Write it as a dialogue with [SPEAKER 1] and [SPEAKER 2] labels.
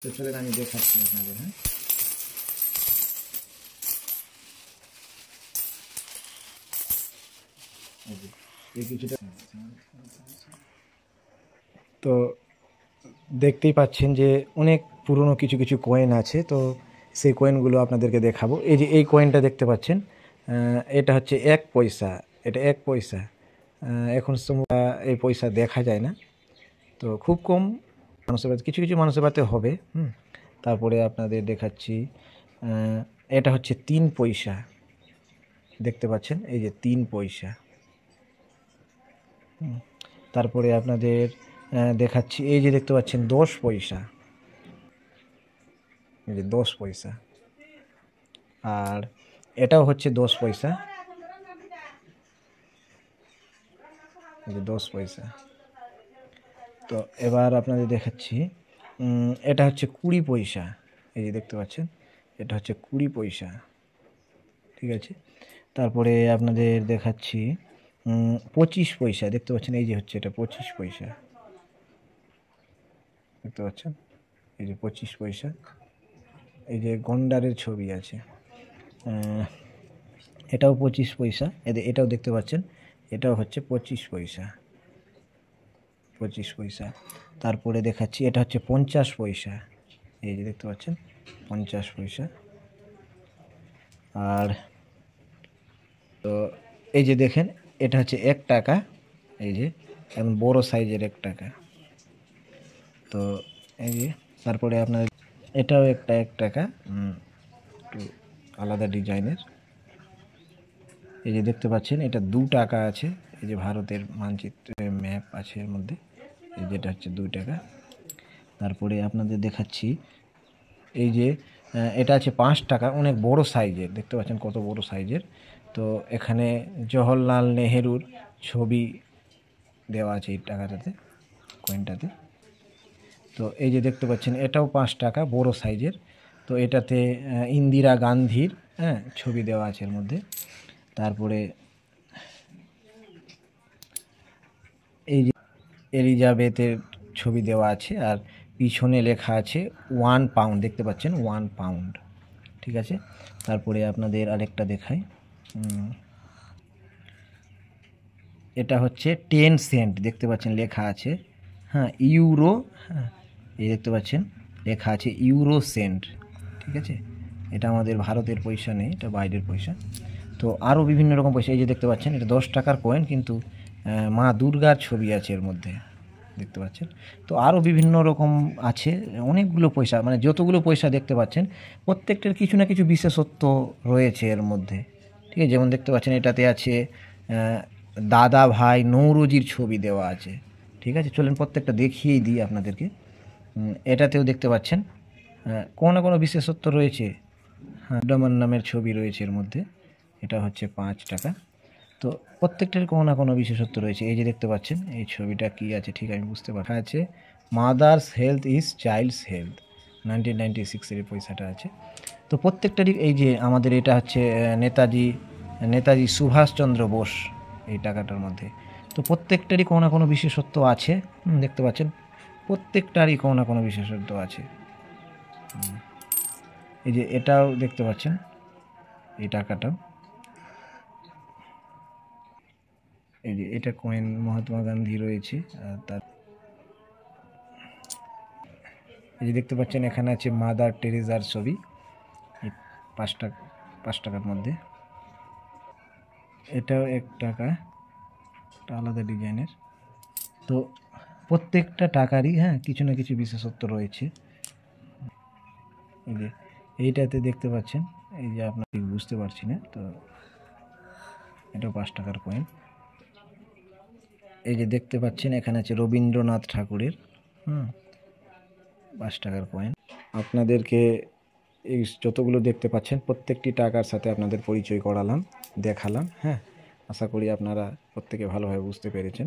[SPEAKER 1] তো চলেন আমি দেখাচ্ছি আপনাদের। হ্যাঁ, এই কিছুটা তো দেখতেই পাচ্ছেন যে অনেক পুরনো কিছু কিছু কয়েন আছে। তো সেই কয়েনগুলো আপনাদেরকে দেখাবো। এই যে এই কয়েনটা দেখতে পাচ্ছেন, এটা হচ্ছে 1 পয়সা। এটা 1 পয়সা। এখন এই পয়সা দেখা যায় না, তো খুব কম মানুষের বাড়িতে, কিছু কিছু মানুষের বাড়িতে হবে। তারপরে আপনাদের দেখাচ্ছি, এটা হচ্ছে 3 পয়সা। দেখতে পাচ্ছেন এই যে 3 পয়সা। তারপরে আপনাদের দেখাচ্ছি, এই যে দেখতে পাচ্ছেন 10 পয়সা। এই যে 10 পয়সা। আর এটাও হচ্ছে 10 পয়সা। এই যে 10 পয়সা। তো এবার আপনাদের দেখাচ্ছি, এটা হচ্ছে 20 পয়সা। এই যে দেখতে পাচ্ছেন, এটা হচ্ছে 20 পয়সা। ঠিক আছে। তারপরে আপনাদের দেখাচ্ছি 25 পয়সা। দেখতে পাচ্ছেন এই যে হচ্ছে এটা 25 পয়সা। দেখতে পাচ্ছেন এই যে 25 পয়সা। এই যে গন্ডারের ছবি আছে, এটাও 25 পয়সা। এটাও দেখতে পাচ্ছেন, এটাও হচ্ছে 25 পয়সা। 25 পয়সা। তারপরে দেখাচ্ছি, এটা হচ্ছে 50 পয়সা। এই যে দেখতে পাচ্ছেন 50 পয়সা। আর তো এই যে দেখেন, এটা হচ্ছে 1 টাকা। এই যে একদম বড় সাইজের 1 টাকা। তো এই যে তারপরে আপনার এটাও একটা 1 টাকা, একটু আলাদা ডিজাইনের। এই যে দেখতে পাচ্ছেন, এটা 2 টাকা আছে। এই যে ভারতের মানচিত্রের ম্যাপ আছে এর মধ্যে। এই যেটা হচ্ছে 2 টাকা। তারপরে আপনাদের দেখাচ্ছি, এই যে এটা আছে 5 টাকা, অনেক বড় সাইজের। দেখতে পাচ্ছেন কত বড় সাইজের। তো এখানে জওহরলাল নেহেরুর ছবি দেওয়া আছে এই টাকাটাতে, কয়েনটাতে। তো এই যে দেখতে পাচ্ছেন, এটাও 5 টাকা, বড় সাইজের। তো এটাতে ইন্দিরা গান্ধীর ছবি দেওয়া আছে এর মধ্যে। তারপরে এই যে এলিজাবেথের ছবি দেওয়া আছে, আর পিছনে লেখা আছে 1 পাউন্ড। দেখতে পাচ্ছেন 1 পাউন্ড। ঠিক আছে। তারপরে আপনাদের আরেকটা দেখাই, এটা হচ্ছে 10 সেন্ট। দেখতে পাচ্ছেন লেখা আছে, ইউরো। এই দেখতে পাচ্ছেন লেখা আছে ইউরো সেন্ট। ঠিক আছে। এটা আমাদের ভারতের পয়সা নেই, এটা বাইরের পয়সা। তো আরও বিভিন্ন রকম পয়সা। এই যে দেখতে পাচ্ছেন, এটা 10 টাকার কয়েন, কিন্তু মা দুর্গার ছবি আছে এর মধ্যে। দেখতে পাচ্ছেন। তো আরও বিভিন্ন রকম আছে, অনেকগুলো পয়সা। মানে যতগুলো পয়সা দেখতে পাচ্ছেন, প্রত্যেকটার কিছু না কিছু বিশেষত্ব রয়েছে এর মধ্যে। ঠিক আছে। যেমন দেখতে পাচ্ছেন, এটাতে আছে দাদা ভাই নৌরোজির ছবি দেওয়া আছে। ঠিক আছে। চলেন প্রত্যেকটা দেখিয়েই দিই আপনাদেরকে। এটাতেও দেখতে পাচ্ছেন কোনো না কোনো বিশেষত্ব রয়েছে। আন্ডামান নামের ছবি রয়েছে এর মধ্যে। এটা হচ্ছে 5 টাকা। তো প্রত্যেকটার কোনো না কোনো বিশেষত্ব রয়েছে। এই যে দেখতে পাচ্ছেন, এই ছবিটা কি আছে ঠিক আমি বুঝতে পারছি। আছে mother's health is child's health, 1996-এর পয়সাটা আছে। তো প্রত্যেকটারই, এই যে আমাদের এটা হচ্ছে নেতাজি সুভাষচন্দ্র বোস এই টাকাটার মধ্যে। তো প্রত্যেকটারই কোনো না কোনো বিশেষত্ব আছে। দেখতে পাচ্ছেন প্রত্যেকটারই কোনো না কোনো বিশেষত্ব আছে। এই যে এটাও দেখতে পাচ্ছেন, এই টাকাটাও। এই যে এটা কয়েন মহাত্মা গান্ধী রয়েছে। তার এই যে দেখতে পাচ্ছেন, এখানে আছে মাদার টেরেজার ছবি, এই 5 টাকার মধ্যে। এটাও 1 টাকা, একটা আলাদা ডিজাইনের। তো প্রত্যেকটা টাকারই কিছু না কিছু বিশেষত্ব রয়েছে। এই যে এইটাতে দেখতে পাচ্ছেন, এই যে আপনার ঠিক বুঝতে পারছি না, তো এটাও 5 টাকার কয়েন। এই যে দেখতে পাচ্ছেন, এখানে আছে রবীন্দ্রনাথ ঠাকুরের 5 টাকার কয়েন। আপনাদেরকে এই যতগুলো দেখতে পাচ্ছেন, প্রত্যেকটি টাকার সাথে আপনাদের পরিচয় করালাম, দেখালাম। আশা করি আপনারা প্রত্যেকে ভালোভাবে বুঝতে পেরেছেন।